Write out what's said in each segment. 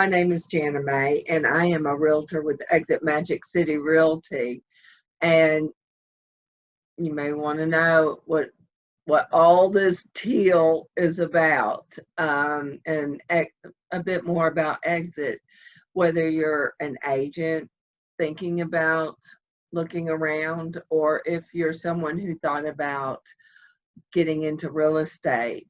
my name is Jana Mae, and I am a realtor with EXIT Magic City Realty. And you may want to know what all this Teal is about, and a bit more about EXIT. Whether you're an agent thinking about looking around, or if you're someone who thought about getting into real estate,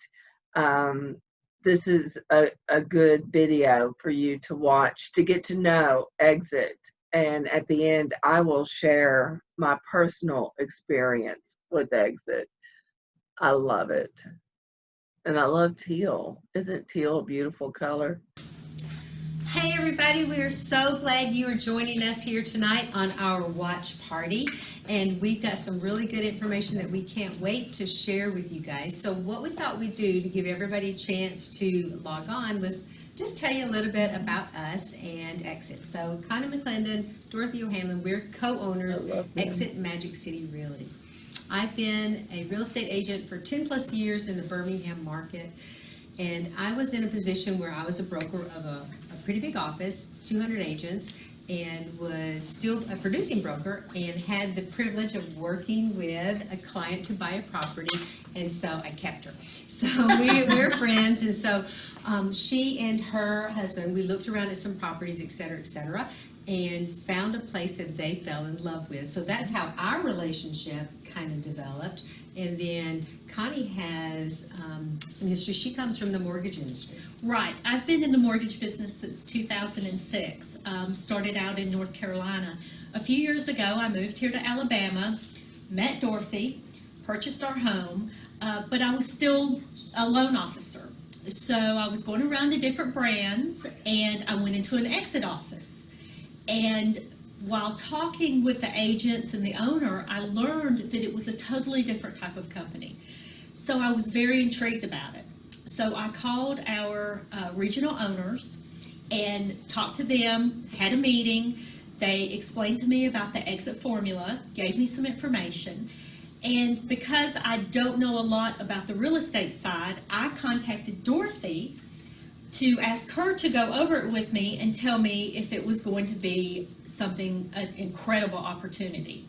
this is a good video for you to watch to get to know EXIT. And at the end, I will share my personal experience with EXIT. I love it. And I love teal. Isn't teal a beautiful color? Hey everybody, we are so glad you are joining us here tonight on our watch party, and we've got some really good information that we can't wait to share with you guys. So what we thought we'd do to give everybody a chance to log on was just tell you a little bit about us and EXIT. So Connie McClendon, Dorothy O'Hanlon, we're co-owners EXIT Magic City Realty. I've been a real estate agent for 10 plus years in the Birmingham market, and I was in a position where I was a broker of a pretty big office, 200 agents, and was still a producing broker and had the privilege of working with a client to buy a property, and so I kept her. So we're friends, and so she and her husband, we looked around at some properties, et cetera, and found a place that they fell in love with. So that's how our relationship kind of developed. And then Connie has some history. She comes from the mortgage industry. Right. I've been in the mortgage business since 2006. Started out in North Carolina. A few years ago, I moved here to Alabama, met Dorothy, purchased our home, but I was still a loan officer. So I was going around to different brands, and I went into an EXIT office. And while talking with the agents and the owner, I learned that it was a totally different type of company. So I was very intrigued about it. So I called our regional owners and talked to them, had a meeting. They explained to me about the EXIT formula, gave me some information. And because I don't know a lot about the real estate side, I contacted Dorothy to ask her to go over it with me and tell me if it was going to be something, an incredible opportunity.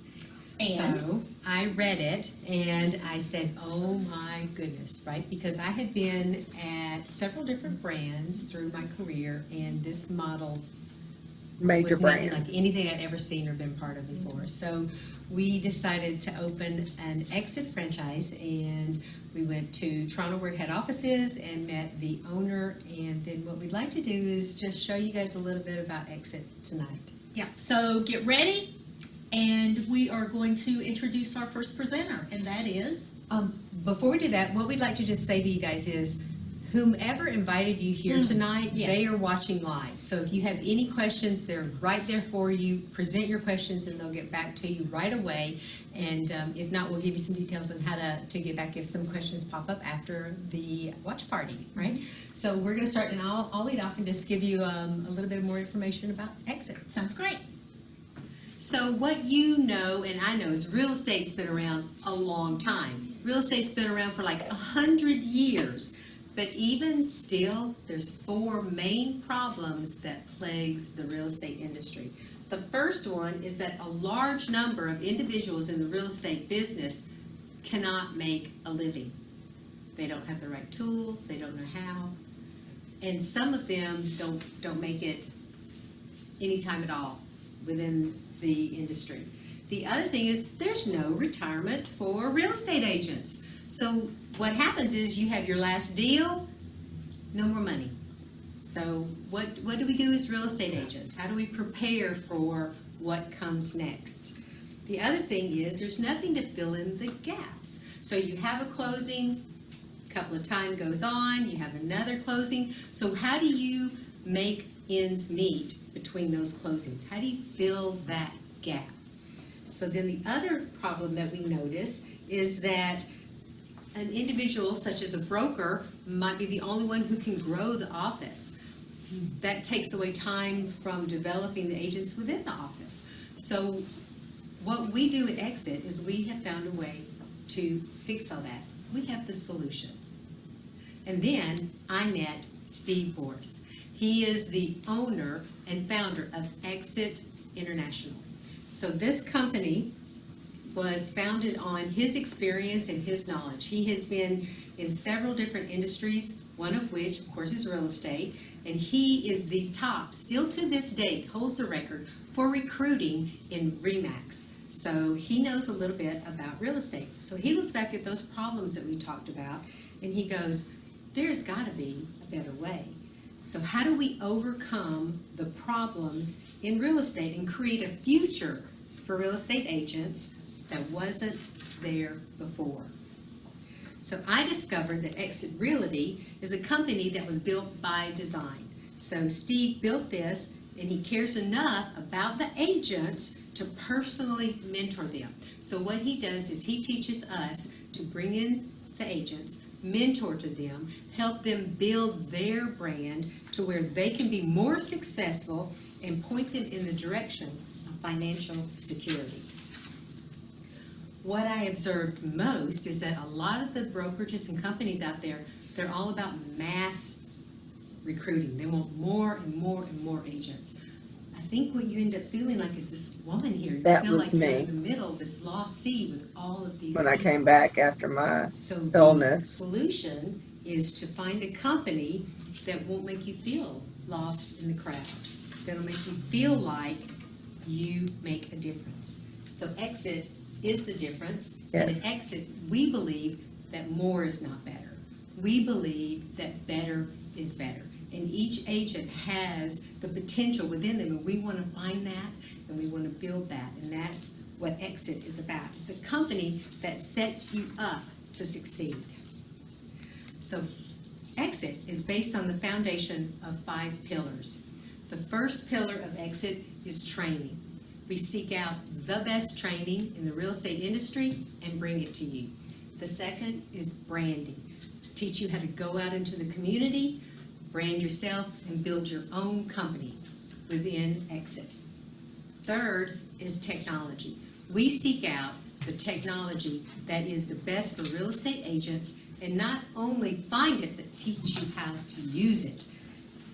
And so I read it and I said, oh my goodness, right? Because I had been at several different brands through my career, and this model was nothing like anything I'd ever seen or been part of before. So we decided to open an EXIT franchise, and we went to Toronto where head office is and met the owner. And then what we'd like to do is just show you guys a little bit about EXIT tonight. Yeah, so get ready, and we are going to introduce our first presenter, and that is... Before we do that, what we'd like to just say to you guys is, whomever invited you here tonight, yes, they are watching live. So if you have any questions, they're right there for you. Present your questions and they'll get back to you right away. And if not, we'll give you some details on how to get back if some questions pop up after the watch party, right? So we're going to start, and I'll lead off and just give you a little bit more information about EXIT. Sounds great. So what you know and I know is real estate's been around a long time. Real estate's been around for like 100 years. But even still, there's 4 main problems that plagues the real estate industry. The first one is that a large number of individuals in the real estate business cannot make a living. They don't have the right tools, they don't know how, and some of them don't make it any time at all within the industry. The other thing is there's no retirement for real estate agents. So what happens is you have your last deal, no more money. So what do we do as real estate agents? How do we prepare for what comes next? The other thing is there's nothing to fill in the gaps. So you have a closing, a couple of time goes on, you have another closing. So how do you make ends meet between those closings? How do you fill that gap? So then the other problem that we notice is that an individual such as a broker might be the only one who can grow the office. That takes away time from developing the agents within the office. So what we do at EXIT is we have found a way to fix all that. We have the solution. And then I met Steve Boris. He is the owner and founder of EXIT International. So this company was founded on his experience and his knowledge. He has been in several different industries, one of which, of course, is real estate, and he is the top, still to this date, holds the record for recruiting in RE/MAX. So he knows a little bit about real estate. So he looked back at those problems that we talked about, and he goes, there's got to be a better way. So how do we overcome the problems in real estate and create a future for real estate agents that wasn't there before? So I discovered that EXIT Realty is a company that was built by design. So Steve built this, and he cares enough about the agents to personally mentor them. So what he does is he teaches us to bring in the agents, mentor to them, help them build their brand to where they can be more successful and point them in the direction of financial security. What I observed most is that a lot of the brokerages and companies out there, they're all about mass recruiting. They want more and more and more agents. I think what you end up feeling like is this woman here. You That feel was like you're me. in the middle, this lost sea with all of these When I people. came back after my So illness. the solution is to find a company that won't make you feel lost in the crowd. That'll make you feel like you make a difference. So EXIT is the difference. Yes. And at EXIT, we believe that more is not better. We believe that better is better. And each agent has the potential within them, and we want to find that, and we want to build that. And that's what EXIT is about. It's a company that sets you up to succeed. So EXIT is based on the foundation of 5 pillars. The first pillar of EXIT is training. We seek out the best training in the real estate industry and bring it to you. The second is branding. Teach you how to go out into the community, brand yourself, and build your own company within EXIT. Third is technology. We seek out the technology that is the best for real estate agents, and not only find it, but teach you how to use it.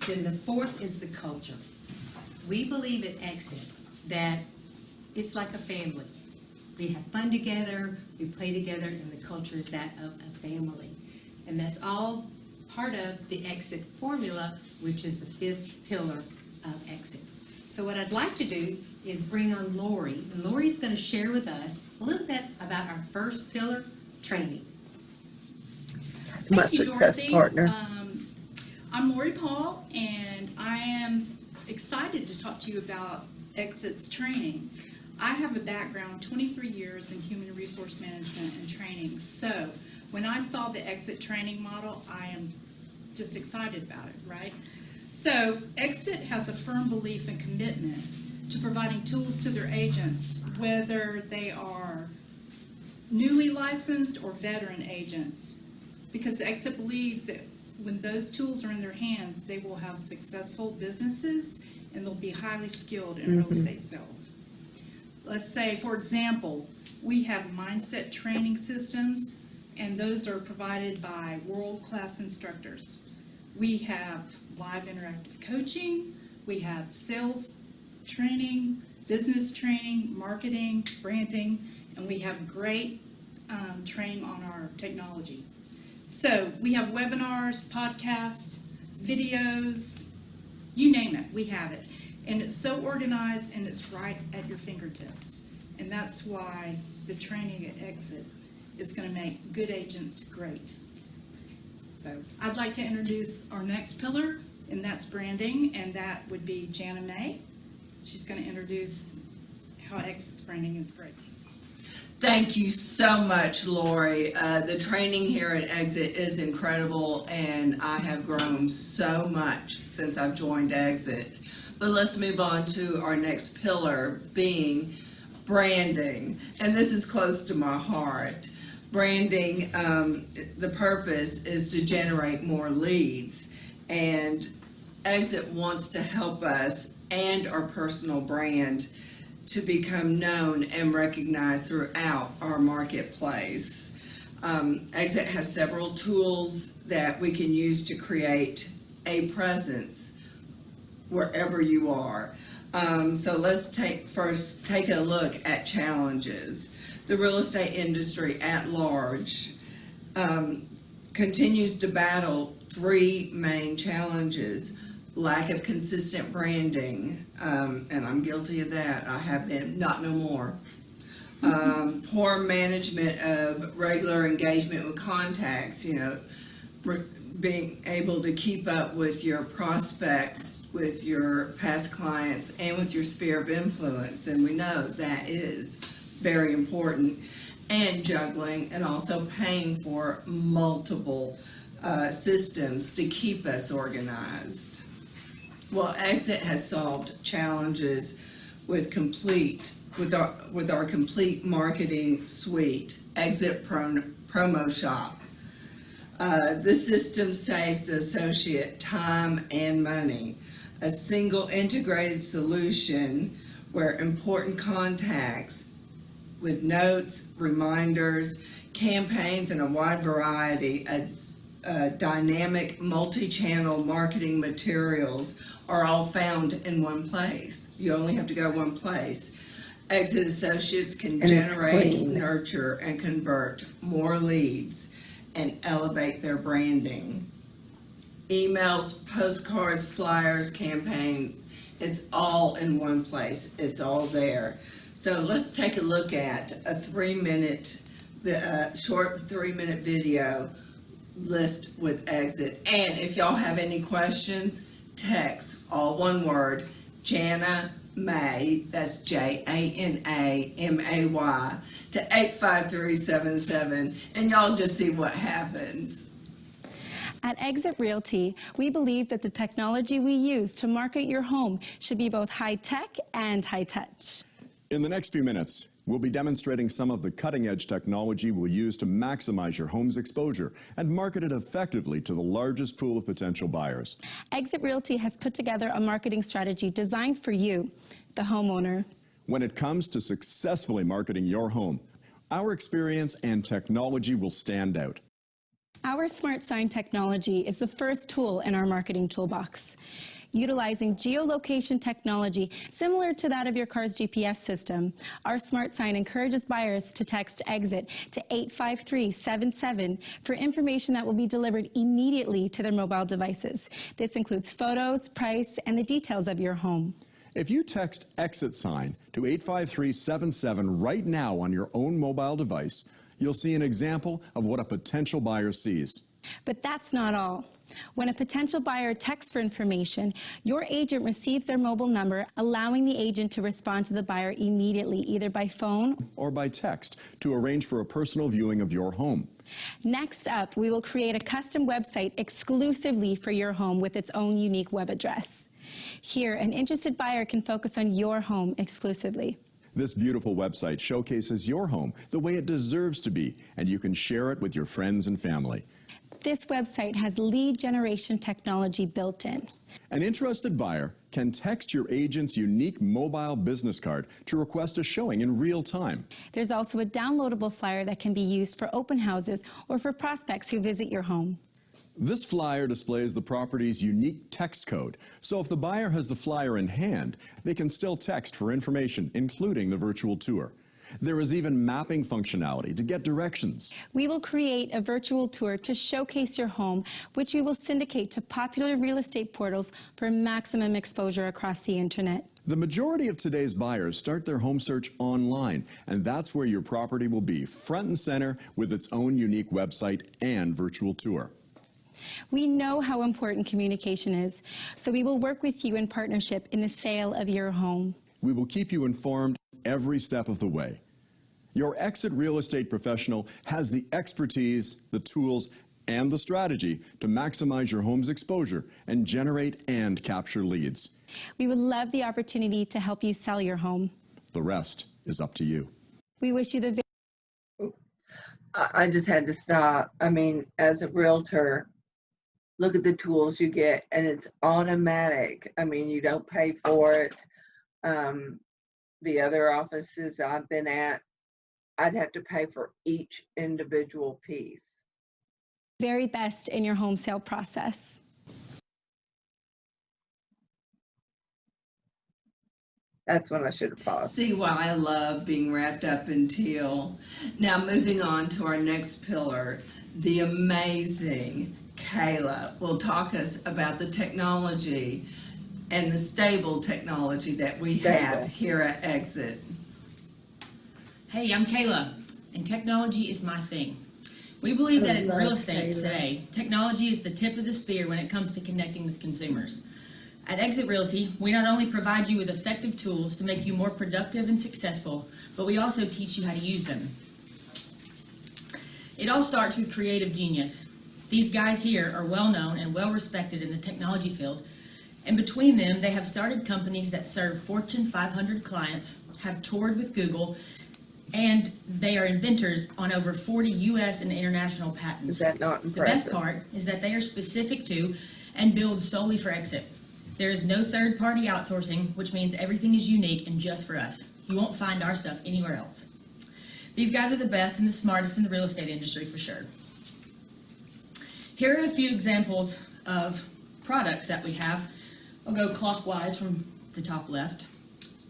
Then the fourth is the culture. We believe at EXIT that it's like a family. We have fun together, we play together, and the culture is that of a family. And that's all part of the EXIT formula, which is the 5th pillar of EXIT. So what I'd like to do is bring on Lori, and Lori's going to share with us a little bit about our first pillar, training. That's my Thank you, success Dorothy. partner. I'm Lori Paul, and I am excited to talk to you about EXIT's training. I have a background, 23 years in human resource management and training. So when I saw the EXIT training model, I am just excited about it, right? So EXIT has a firm belief and commitment to providing tools to their agents, whether they are newly licensed or veteran agents, because EXIT believes that when those tools are in their hands, they will have successful businesses and they'll be highly skilled in real estate sales. Let's say, for example, we have mindset training systems, and those are provided by world-class instructors. We have live interactive coaching, we have sales training, business training, marketing, branding, and we have great training on our technology. So we have webinars, podcasts, videos, you name it, we have it. And it's so organized and it's right at your fingertips. And that's why the training at EXIT is going to make good agents great. So I'd like to introduce our next pillar, and that's branding, and that would be Jana May. She's going to introduce how EXIT's branding is great. Thank you so much, Lori. The training here at EXIT is incredible, and I have grown so much since I've joined EXIT. But let's move on to our next pillar, being branding. And this is close to my heart. Branding, the purpose is to generate more leads. And EXIT wants to help us and our personal brand to become known and recognized throughout our marketplace. EXIT has several tools that we can use to create a presence wherever you are. So let's first take a look at challenges. The real estate industry at large continues to battle three main challenges: lack of consistent branding, and I'm guilty of that. I have been, not no more. Poor management of regular engagement with contacts, being able to keep up with your prospects, with your past clients, and with your sphere of influence, and we know that is very important, and juggling and also paying for multiple systems to keep us organized. Well, EXIT has solved challenges with our complete marketing suite, EXIT Promo Shop. This system saves the associate time and money. A single integrated solution where important contacts with notes, reminders, campaigns, and a wide variety of dynamic multi-channel marketing materials are all found in one place. You only have to go one place. EXIT associates can generate, nurture, and convert more leads and elevate their branding. Emails, postcards, flyers, campaigns, it's all in one place. It's all there. So let's take a look at a short 3-minute video list with EXIT. And if y'all have any questions, text, all one word, Jana May, that's JANAMAY, to 85377, and y'all just see what happens. At EXIT Realty, we believe that the technology we use to market your home should be both high-tech and high-touch. In the next few minutes, we'll be demonstrating some of the cutting-edge technology we'll use to maximize your home's exposure and market it effectively to the largest pool of potential buyers. EXIT Realty has put together a marketing strategy designed for you, the homeowner. When it comes to successfully marketing your home, our experience and technology will stand out. Our Smart Sign technology is the first tool in our marketing toolbox. Utilizing geolocation technology similar to that of your car's GPS system, our Smart Sign encourages buyers to text EXIT to 85377 for information that will be delivered immediately to their mobile devices. This includes photos, price, and the details of your home. If you text EXIT sign to 85377 right now on your own mobile device, you'll see an example of what a potential buyer sees. But that's not all. When a potential buyer texts for information, your agent receives their mobile number, allowing the agent to respond to the buyer immediately, either by phone or by text, to arrange for a personal viewing of your home. Next up, we will create a custom website exclusively for your home with its own unique web address. Here, an interested buyer can focus on your home exclusively. This beautiful website showcases your home the way it deserves to be, and you can share it with your friends and family. This website has lead generation technology built in. An interested buyer can text your agent's unique mobile business card to request a showing in real time. There's also a downloadable flyer that can be used for open houses or for prospects who visit your home. This flyer displays the property's unique text code, so if the buyer has the flyer in hand, they can still text for information, including the virtual tour. There is even mapping functionality to get directions. We will create a virtual tour to showcase your home, which we will syndicate to popular real estate portals for maximum exposure across the internet. The majority of today's buyers start their home search online, and that's where your property will be, front and center, with its own unique website and virtual tour. We know how important communication is, so we will work with you in partnership in the sale of your home. We will keep you informed every step of the way. Your EXIT real estate professional has the expertise, the tools, and the strategy to maximize your home's exposure and generate and capture leads. We would love the opportunity to help you sell your home. The rest is up to you. We wish you the I just had to stop. I mean, as a realtor, look at the tools you get, and it's automatic. I mean, you don't pay for it. The other offices I've been at, I'd have to pay for each individual piece. very best in your home sale process. That's when I should have paused. See why I love being wrapped up in teal. Now moving on to our next pillar, the amazing Kayla will talk us about the technology and the stable technology that we have here at EXIT. Hey, I'm Kayla, and technology is my thing. We believe that in real estate today, technology is the tip of the spear when it comes to connecting with consumers. At EXIT Realty, we not only provide you with effective tools to make you more productive and successful, but we also teach you how to use them. It all starts with creative genius. These guys here are well known and well respected in the technology field, and between them, they have started companies that serve Fortune 500 clients, have toured with Google, and they are inventors on over 40 U.S. and international patents. Is that not The impressive? best part is that they are specific to and build solely for EXIT. There is no third-party outsourcing, which means everything is unique and just for us. You won't find our stuff anywhere else. These guys are the best and the smartest in the real estate industry for sure. Here are a few examples of products that we have. I'll go clockwise from the top left.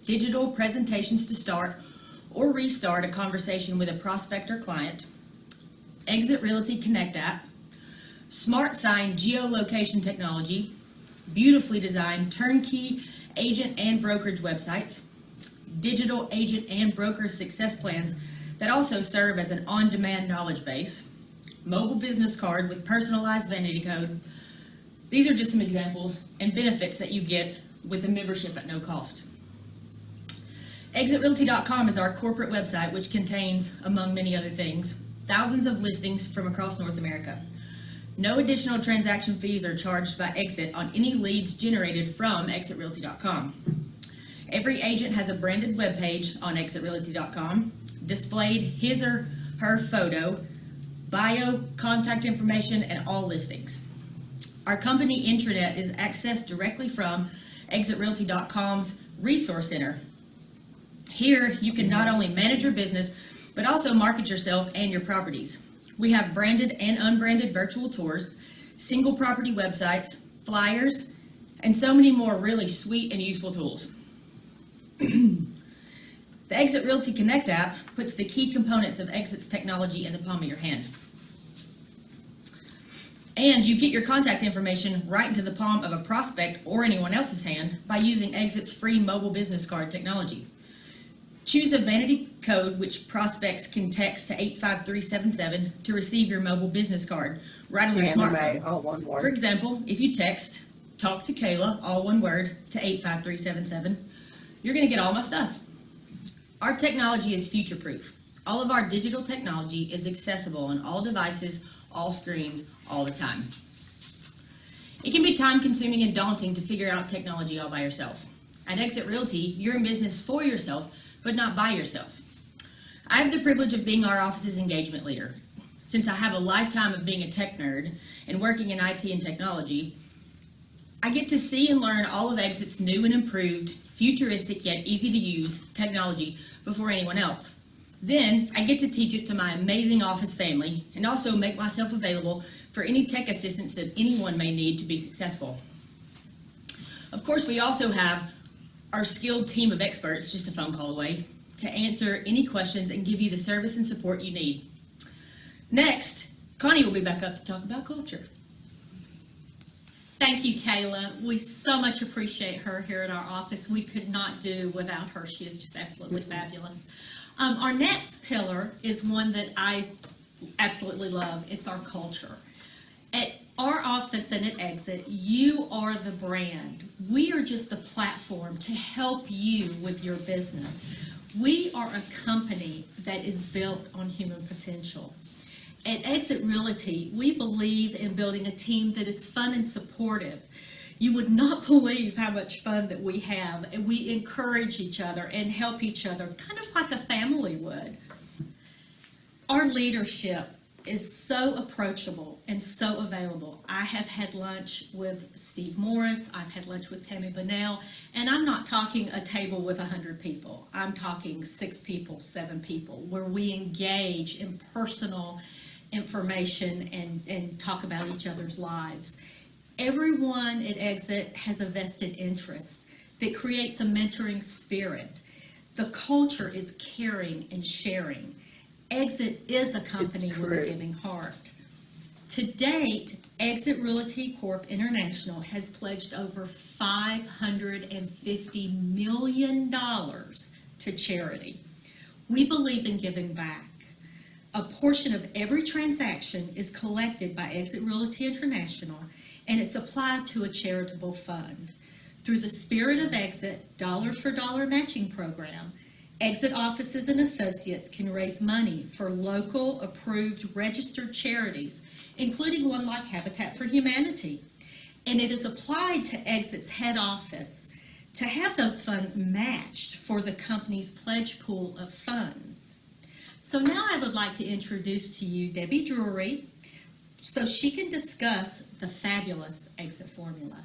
Digital presentations to start or restart a conversation with a prospect or client. EXIT Realty Connect app. Smart Sign geolocation technology. Beautifully designed turnkey agent and brokerage websites. Digital agent and broker success plans that also serve as an on-demand knowledge base. Mobile business card with personalized vanity code. These are just some examples and benefits that you get with a membership at no cost. EXITRealty.com is our corporate website, which contains, among many other things, thousands of listings from across North America. No additional transaction fees are charged by EXIT on any leads generated from EXITRealty.com. Every agent has a branded webpage on EXITRealty.com, displayed his or her photo, bio, contact information, and all listings. Our company intranet is accessed directly from EXITRealty.com's Resource Center. Here, you can not only manage your business, but also market yourself and your properties. We have branded and unbranded virtual tours, single property websites, flyers, and so many more really sweet and useful tools. The EXIT Realty Connect app puts the key components of EXIT's technology in the palm of your hand. And you get your contact information right into the palm of a prospect or anyone else's hand by using EXIT's free mobile business card technology. Choose a vanity code which prospects can text to 85377 to receive your mobile business card right on their smartphone. All one word. For example, if you text "Talk to Kayla," all one word, to 85377, you're going to get all my stuff. Our technology is future-proof. All of our digital technology is accessible on all devices, all screens, all the time. It can be time-consuming and daunting to figure out technology all by yourself. At EXIT Realty, you're in business for yourself, but not by yourself. I have the privilege of being our office's engagement leader. Since I have a lifetime of being a tech nerd and working in IT and technology, I get to see and learn all of EXIT's new and improved, futuristic yet easy to use technology before anyone else. Then I get to teach it to my amazing office family and also make myself available for any tech assistance that anyone may need to be successful. Of course, we also have our skilled team of experts just a phone call away to answer any questions and give you the service and support you need. Next, Connie will be back up to talk about culture. Thank you, Kayla. We so much appreciate her here at our office. We could not do without her. She is just absolutely fabulous. Our next pillar is one that I absolutely love. It's our culture. At our office and at EXIT, you are the brand. We are just the platform to help you with your business. We are a company that is built on human potential. At EXIT Realty, we believe in building a team that is fun and supportive. You would not believe how much fun that we have, and we encourage each other and help each other, kind of like a family would. Our leadership is so approachable and so available. I have had lunch with Steve Morris, I've had lunch with Tammy Bunnell, and I'm not talking a table with 100 people. I'm talking 6 people, 7 people, where we engage in personal information and talk about each other's lives. Everyone at EXIT has a vested interest that creates a mentoring spirit. The culture is caring and sharing. EXIT is a company with a giving heart. To date, EXIT Realty Corp International has pledged over $550 million to charity. We believe in giving back. A portion of every transaction is collected by EXIT Realty International, and it's applied to a charitable fund. Through the Spirit of EXIT dollar for dollar matching program, EXIT offices and associates can raise money for local approved registered charities, including one like Habitat for Humanity. And it is applied to EXIT's head office to have those funds matched for the company's pledge pool of funds. So now I would like to introduce to you Debbie Drury so she can discuss the fabulous EXIT formula.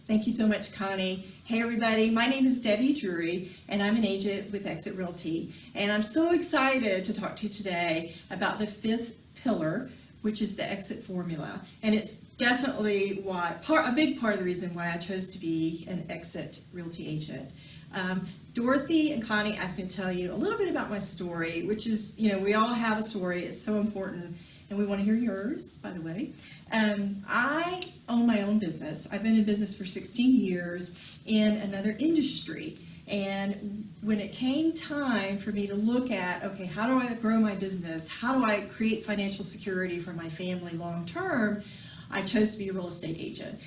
Thank you so much, Connie. Hey everybody, my name is Debbie Drury and I'm an agent with EXIT Realty. And I'm so excited to talk to you today about the fifth pillar, which is the EXIT formula. And it's definitely a big part of the reason why I chose to be an EXIT Realty agent. Dorothy and Connie asked me to tell you a little bit about my story, which is, we all have a story. It's so important, and we want to hear yours, by the way. I own my own business. I've been in business for 16 years in another industry. And when it came time for me to look at, okay, how do I grow my business? How do I create financial security for my family long term? I chose to be a real estate agent.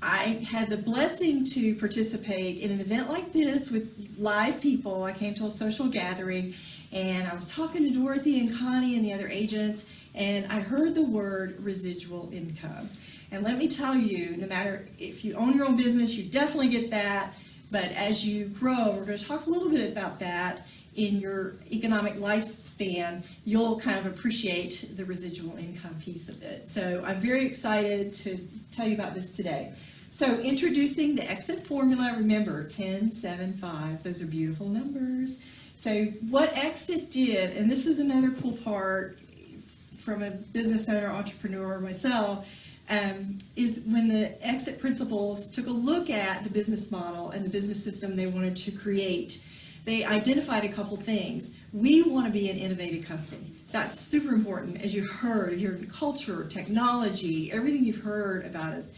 I had the blessing to participate in an event like this with live people. I came to a social gathering and I was talking to Dorothy and Connie and the other agents, and I heard the word residual income. And let me tell you, no matter if you own your own business, you definitely get that. But as you grow, we're going to talk a little bit about that in your economic lifespan, you'll kind of appreciate the residual income piece of it. So I'm very excited to tell you about this today. So introducing the EXIT formula, remember 10, 7, 5, those are beautiful numbers. So what EXIT did, and this is another cool part from a business owner, entrepreneur myself, is when the EXIT principals took a look at the business model and the business system they wanted to create, they identified a couple things. We want to be an innovative company. That's super important, as you heard, your culture, technology, everything you've heard about us.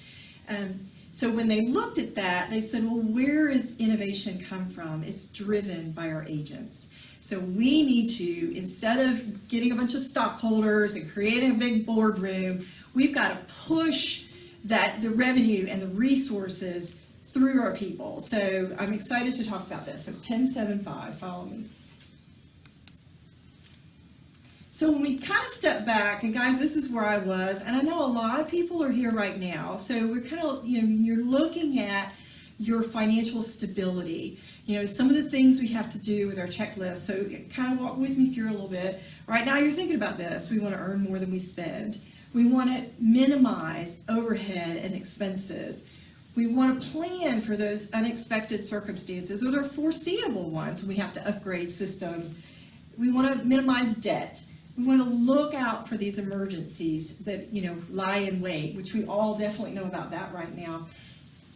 So when they looked at that, they said, well, where is innovation come from? It's driven by our agents. So we need to, instead of getting a bunch of stockholders and creating a big boardroom, we've got to push the revenue and the resources through our people. So I'm excited to talk about this. So 10, 7, 5, follow me. So when we kind of step back, and guys, this is where I was, and I know a lot of people are here right now. So we're kind of, you're looking at your financial stability. Some of the things we have to do with our checklist. So kind of walk with me through a little bit. Right now you're thinking about this. We want to earn more than we spend. We want to minimize overhead and expenses. We want to plan for those unexpected circumstances or the foreseeable ones when we have to upgrade systems. We want to minimize debt. We want to look out for these emergencies that, lie in wait, which we all definitely know about that right now.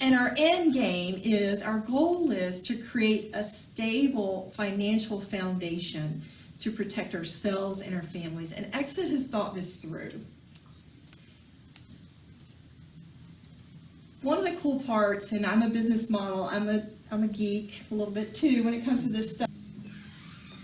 And our end game is, our goal is to create a stable financial foundation to protect ourselves and our families. And EXIT has thought this through. One of the cool parts, and I'm a business model, I'm a geek a little bit too when it comes to this stuff.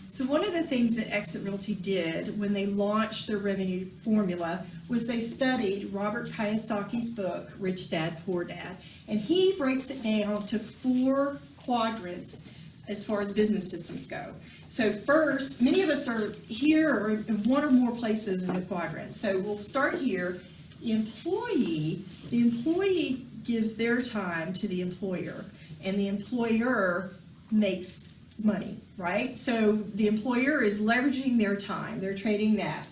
So one of the things that EXIT Realty did when they launched their revenue formula was they studied Robert Kiyosaki's book, Rich Dad, Poor Dad. And he breaks it down to 4 quadrants as far as business systems go. So first, many of us are here or in one or more places in the quadrant. So we'll start here. The employee gives their time to the employer, and the employer makes money, right? So the employer is leveraging their time. They're trading that.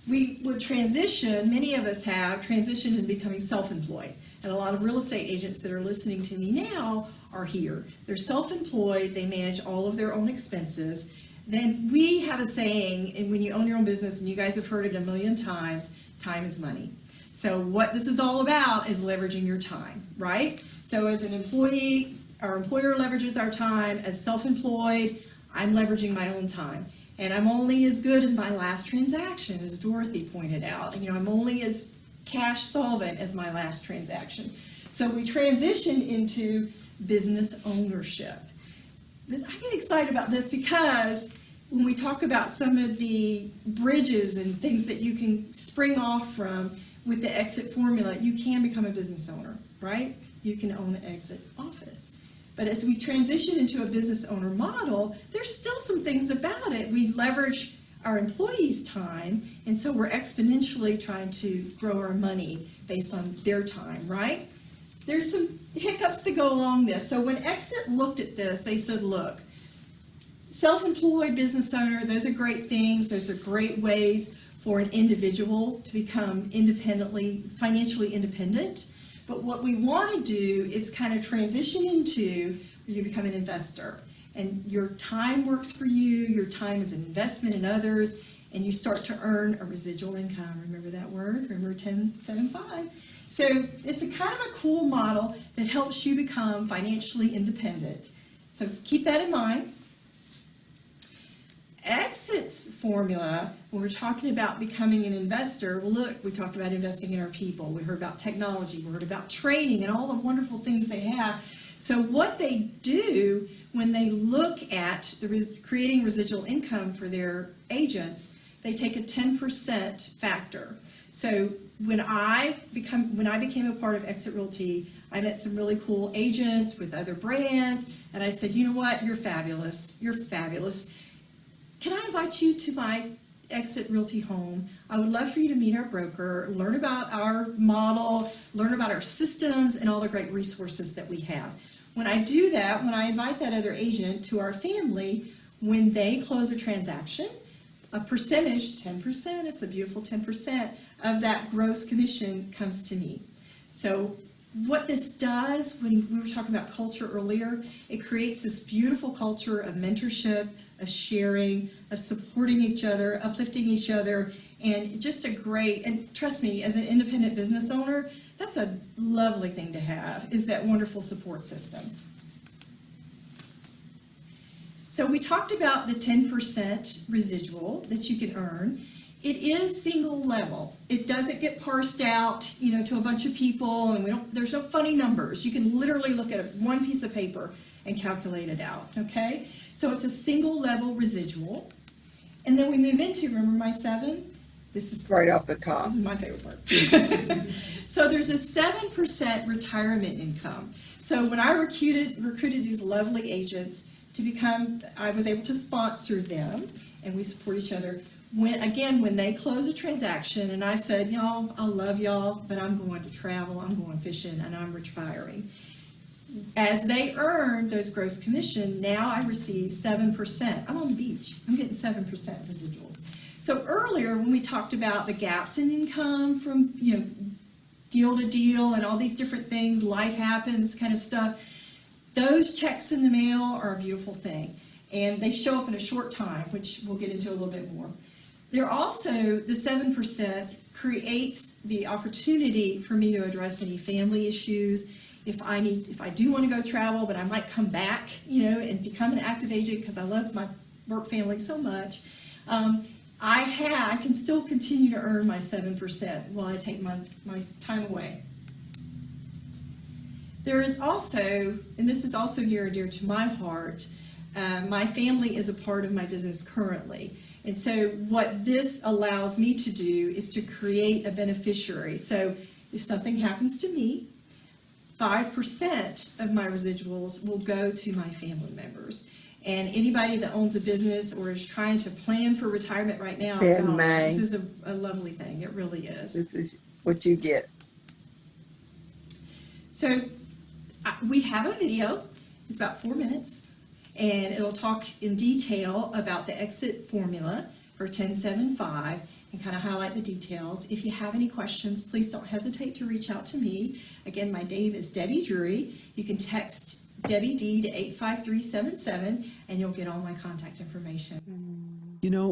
We would transition, many of us have transitioned into becoming self-employed. And a lot of real estate agents that are listening to me now are here. They're self-employed. They manage all of their own expenses. Then we have a saying, and when you own your own business, and you guys have heard it a million times, time is money. So what this is all about is leveraging your time, right? So as an employee, our employer leverages our time. As self-employed, I'm leveraging my own time. And I'm only as good as my last transaction, as Dorothy pointed out. And, I'm only as cash solvent as my last transaction. So we transition into business ownership. I get excited about this because when we talk about some of the bridges and things that you can spring off from with the exit formula, you can become a business owner, right? You can own an exit office. But as we transition into a business owner model, there's still some things about it. We leverage our employees' time, and so we're exponentially trying to grow our money based on their time, right? There's some hiccups that go along this. So when Exit looked at this, they said, look, self-employed business owner, those are great things. Those are great ways for an individual to become financially independent. But what we want to do is kind of transition into where you become an investor. And your time works for you, your time is an investment in others, and you start to earn a residual income. Remember that word? Remember 1075. So it's a kind of a cool model that helps you become financially independent. So keep that in mind. Exit's formula, when we're talking about becoming an investor, well, look, we talked about investing in our people. We heard about technology. We heard about training and all the wonderful things they have. So what they do when they look at creating residual income for their agents, they take a 10% factor. So when I became a part of EXIT Realty, I met some really cool agents with other brands, and I said, you know what, you're fabulous. You're fabulous. Can I invite you to my EXIT Realty home? I would love for you to meet our broker, learn about our model, learn about our systems, and all the great resources that we have. When I do that, when I invite that other agent to our family, when they close a transaction, a percentage, 10%, it's a beautiful 10%, of that gross commission comes to me. So what this does, when we were talking about culture earlier, it creates this beautiful culture of mentorship, of sharing, of supporting each other, uplifting each other, and just a great, and trust me, as an independent business owner, that's a lovely thing to have, is that wonderful support system. So we talked about the 10% residual that you can earn. It is single level. It doesn't get parsed out, to a bunch of people, and there's no funny numbers. You can literally look at one piece of paper and calculate it out, okay? So it's a single level residual. And then we move into, remember my 7? This is Right off the top. This is my favorite part. So there's a 7% retirement income. So when I recruited these lovely agents to I was able to sponsor them, and we support each other. When they close a transaction, and I said, y'all, I love y'all, but I'm going to travel, I'm going fishing, and I'm retiring. As they earn those gross commission, now I receive 7%. I'm on the beach. I'm getting 7% residuals. So earlier, when we talked about the gaps in income from deal to deal and all these different things, life happens kind of stuff, those checks in the mail are a beautiful thing. And they show up in a short time, which we'll get into a little bit more. They're also, the 7% creates the opportunity for me to address any family issues. If I do want to go travel, but I might come back, and become an active agent because I love my work family so much, I can still continue to earn my 7% while I take my time away. There is also, and this is also near and dear to my heart, my family is a part of my business currently. And so what this allows me to do is to create a beneficiary. So if something happens to me, 5% of my residuals will go to my family members. And anybody that owns a business or is trying to plan for retirement right now, this is a lovely thing. It really is. This is what you get. So we have a video. It's about 4 minutes. And it'll talk in detail about the exit formula for 1075 and kind of highlight the details. If you have any questions, please don't hesitate to reach out to me. Again, my name is Debbie Drury. You can text Debbie D to 85377 and you'll get all my contact information.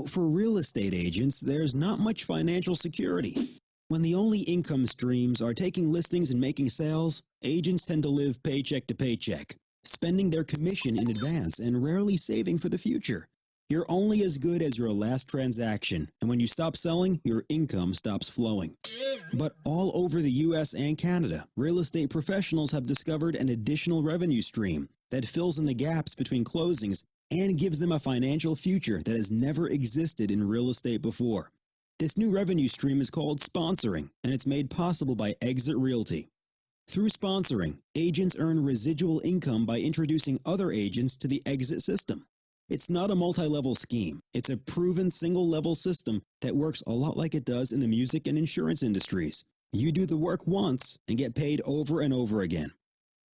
For real estate agents, there's not much financial security. When the only income streams are taking listings and making sales, agents tend to live paycheck to paycheck, spending their commission in advance and rarely saving for the future. You're only as good as your last transaction, and when you stop selling, your income stops flowing. But all over the U.S. and Canada, real estate professionals have discovered an additional revenue stream that fills in the gaps between closings and gives them a financial future that has never existed in real estate before. This new revenue stream is called sponsoring, and it's made possible by EXIT Realty. Through sponsoring, agents earn residual income by introducing other agents to the EXIT system. It's not a multi-level scheme. It's a proven single-level system that works a lot like it does in the music and insurance industries. You do the work once and get paid over and over again.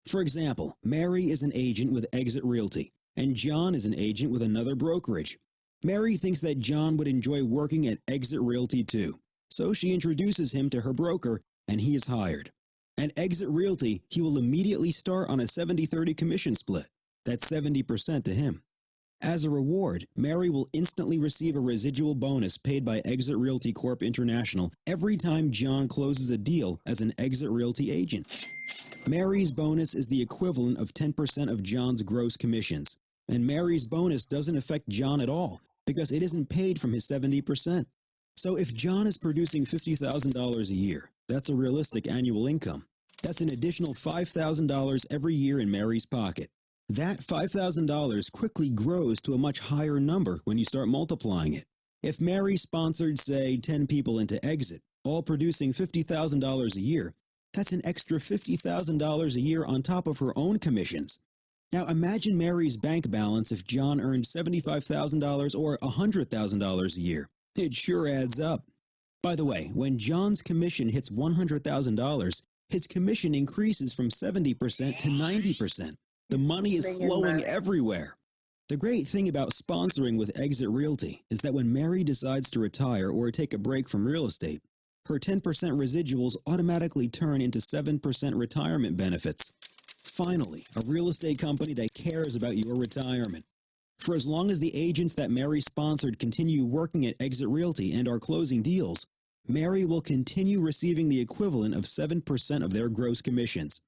For example, Mary is an agent with EXIT Realty, and John is an agent with another brokerage. Mary thinks that John would enjoy working at EXIT Realty too, so she introduces him to her broker, and he is hired. At EXIT Realty, he will immediately start on a 70-30 commission split. That's 70% to him. As a reward, Mary will instantly receive a residual bonus paid by EXIT Realty Corp International every time John closes a deal as an EXIT Realty agent. Mary's bonus is the equivalent of 10% of John's gross commissions, and Mary's bonus doesn't affect John at all because it isn't paid from his 70%. So if John is producing $50,000 a year, that's a realistic annual income. That's an additional $5,000 every year in Mary's pocket. That $5,000 quickly grows to a much higher number when you start multiplying it. If Mary sponsored, say, 10 people into EXIT, all producing $50,000 a year, that's an extra $50,000 a year on top of her own commissions. Now imagine Mary's bank balance if John earned $75,000 or $100,000 a year. It sure adds up. By the way, when John's commission hits $100,000, his commission increases from 70% to 90%. The money is flowing everywhere. The great thing about sponsoring with EXIT Realty is that when Mary decides to retire or take a break from real estate, her 10% residuals automatically turn into 7% retirement benefits. Finally, a real estate company that cares about your retirement. For as long as the agents that Mary sponsored continue working at EXIT Realty and are closing deals, Mary will continue receiving the equivalent of 7% of their gross commissions.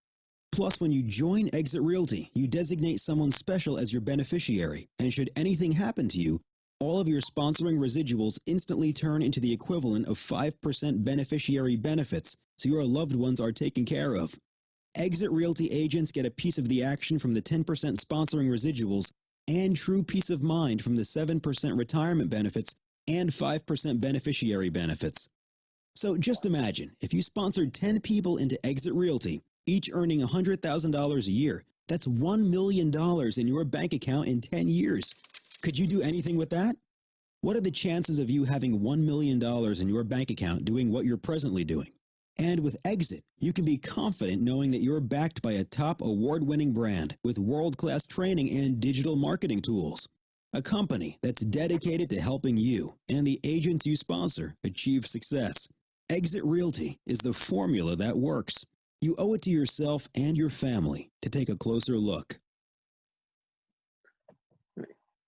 Plus, when you join EXIT Realty, you designate someone special as your beneficiary, and should anything happen to you, all of your sponsoring residuals instantly turn into the equivalent of 5% beneficiary benefits, so your loved ones are taken care of. EXIT Realty agents get a piece of the action from the 10% sponsoring residuals and true peace of mind from the 7% retirement benefits and 5% beneficiary benefits. So just imagine, if you sponsored 10 people into EXIT Realty, each earning $100,000 a year, that's $1 million in your bank account in 10 years. Could you do anything with that? What are the chances of you having $1 million in your bank account doing what you're presently doing? And with EXIT, you can be confident knowing that you're backed by a top award-winning brand with world-class training and digital marketing tools. A company that's dedicated to helping you and the agents you sponsor achieve success. EXIT Realty is the formula that works. You owe it to yourself and your family to take a closer look.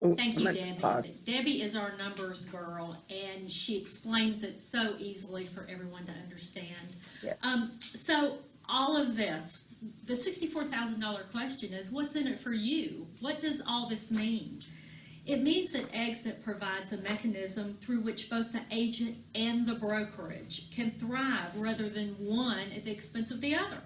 Thank you, Debbie. Debbie is our numbers girl, and she explains it so easily for everyone to understand. Yeah. So all of this, the $64,000 question is, what's in it for you? What does all this mean? It means that EXIT provides a mechanism through which both the agent and the brokerage can thrive rather than one at the expense of the other.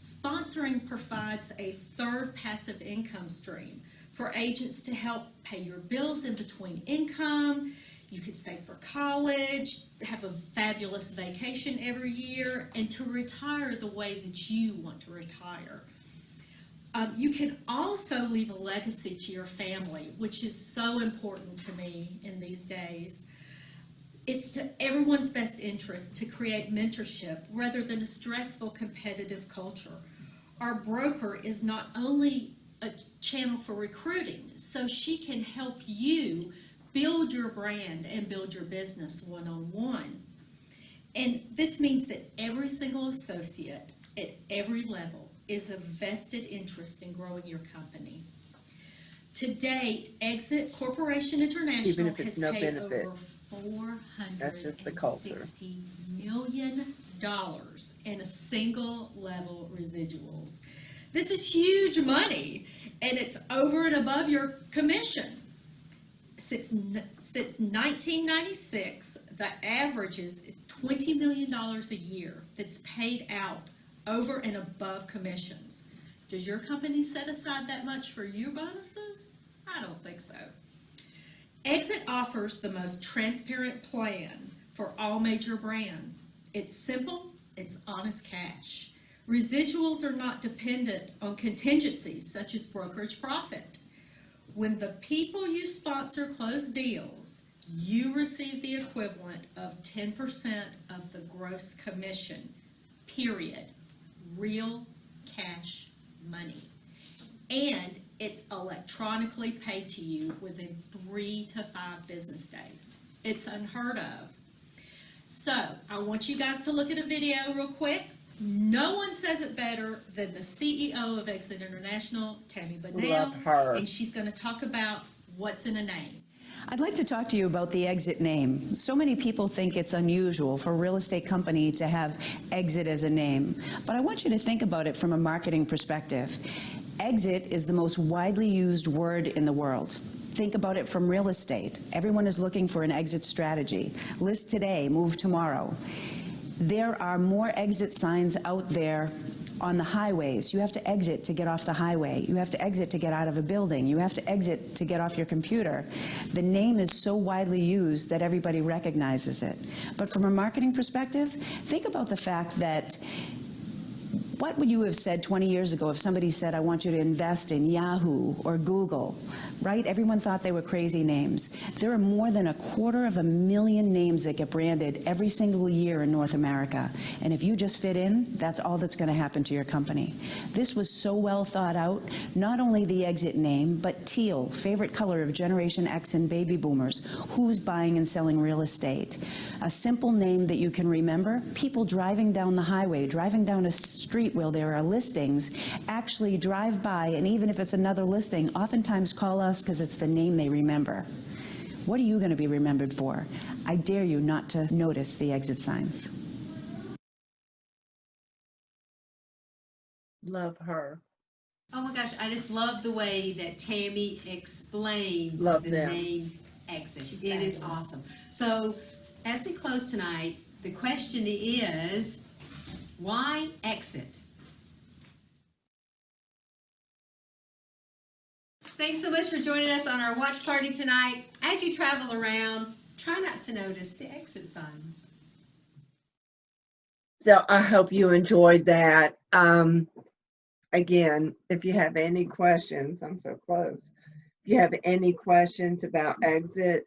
Sponsoring provides a third passive income stream for agents to help pay your bills in between income. You could save for college, have a fabulous vacation every year, and to retire the way that you want to retire. You can also leave a legacy to your family, which is so important to me in these days. It's to everyone's best interest to create mentorship rather than a stressful competitive culture. Our broker is not only a channel for recruiting, so she can help you build your brand and build your business one-on-one. And this means that every single associate at every level is a vested interest in growing your company. To date, Exit Corporation International Even if it's has no paid benefit. over That's just the culture. $460 million in a single level residuals. This is huge money, and it's over and above your commission. Since 1996, the average is $20 million a year that's paid out over and above commissions. Does your company set aside that much for your bonuses? I don't think so. Exit offers the most transparent plan for all major brands. It's simple, it's honest cash. Residuals are not dependent on contingencies such as brokerage profit. When the people you sponsor close deals, you receive the equivalent of 10% of the gross commission, period. Real cash money. And it's electronically paid to you within 3 to 5 business days. It's unheard of. So I want you guys to look at a video real quick. No one says it better than the CEO of Exit International, Tammy Bunnell, Love her. and she's going to talk about what's in a name. I'd like to talk to you about the Exit name. So many people think it's unusual for a real estate company to have Exit as a name, but I want you to think about it from a marketing perspective. Exit is the most widely used word in the world. Think about it from real estate. Everyone is looking for an exit strategy. List today, move tomorrow. There are more exit signs out there on the highways. You have to exit to get off the highway. You have to exit to get out of a building. You have to exit to get off your computer. The name is so widely used that everybody recognizes it. But from a marketing perspective, think about the fact that what would you have said 20 years ago if somebody said, I want you to invest in Yahoo or Google, right? Everyone thought they were crazy names. There are more than 250,000 names that get branded every single year in North America. And if you just fit in, that's all that's going to happen to your company. This was so well thought out, not only the Exit name, but teal, favorite color of Generation X and baby boomers, who's buying and selling real estate. A simple name that you can remember, people driving down the highway, driving down a street where there are listings, actually drive by, and even if it's another listing, oftentimes call us because it's the name they remember. What are you going to be remembered for? I dare you not to notice the exit signs. Love her. Oh my gosh, I just love the way that Tammy explains Love the them. name Exit. She's It is fabulous. awesome. So, as we close tonight, the question is, why Exit? Thanks so much for joining us on our watch party tonight. As you travel around, try not to notice the exit signs. So I hope you enjoyed that. Again, if you have any questions, I'm so close. If you have any questions about Exit,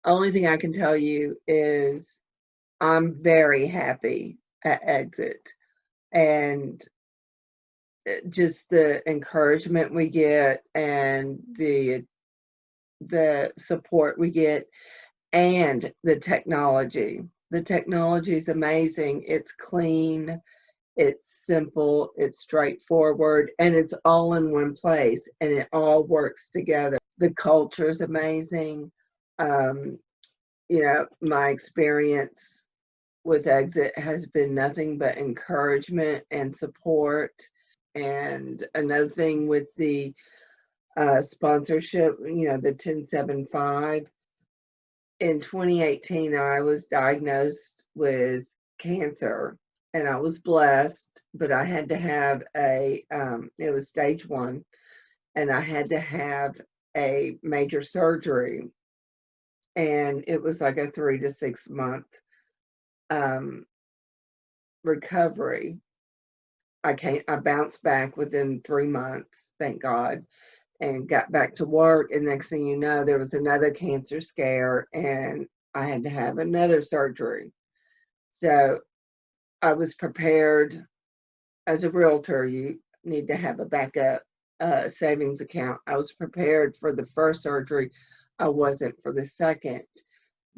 only thing I can tell you is I'm very happy at Exit. And just the encouragement we get and the support we get and the technology. The technology is amazing. It's clean, it's simple, it's straightforward, and it's all in one place and it all works together. The culture is amazing. My experience with Exit has been nothing but encouragement and support. And another thing with the sponsorship, the 1075, in 2018, I was diagnosed with cancer and I was blessed, but I had to have it was stage 1, and I had to have a major surgery. And it was like a 3 to 6 month recovery. I bounced back within 3 months, thank God, and got back to work. And next thing you know, there was another cancer scare and I had to have another surgery. So I was prepared. As a realtor, you need to have a backup savings account. I was prepared for the first surgery. I wasn't for the second.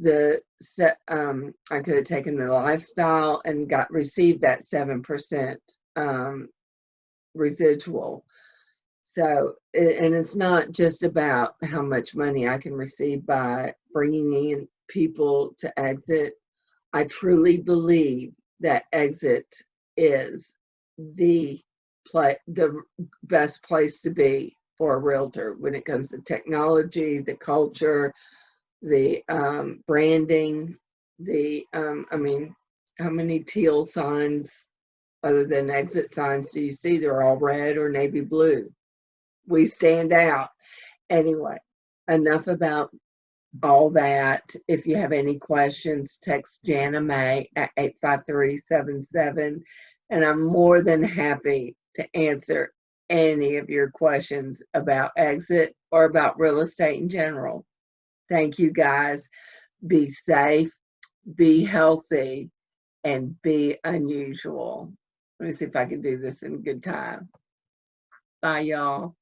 I could have taken the lifestyle and received that 7% residual. So, and it's not just about how much money I can receive by bringing in people to Exit. I truly believe that Exit is the the best place to be for a realtor when it comes to technology, the culture, the branding, I mean, how many teal signs other than Exit signs do you see? They're all red or navy blue. We stand out. Anyway, enough about all that. If you have any questions, text Jana May at 85377, and I'm more than happy to answer any of your questions about Exit or about real estate in general. Thank you, guys. Be safe, be healthy, and be unusual. Let me see if I can do this in good time. Bye, y'all.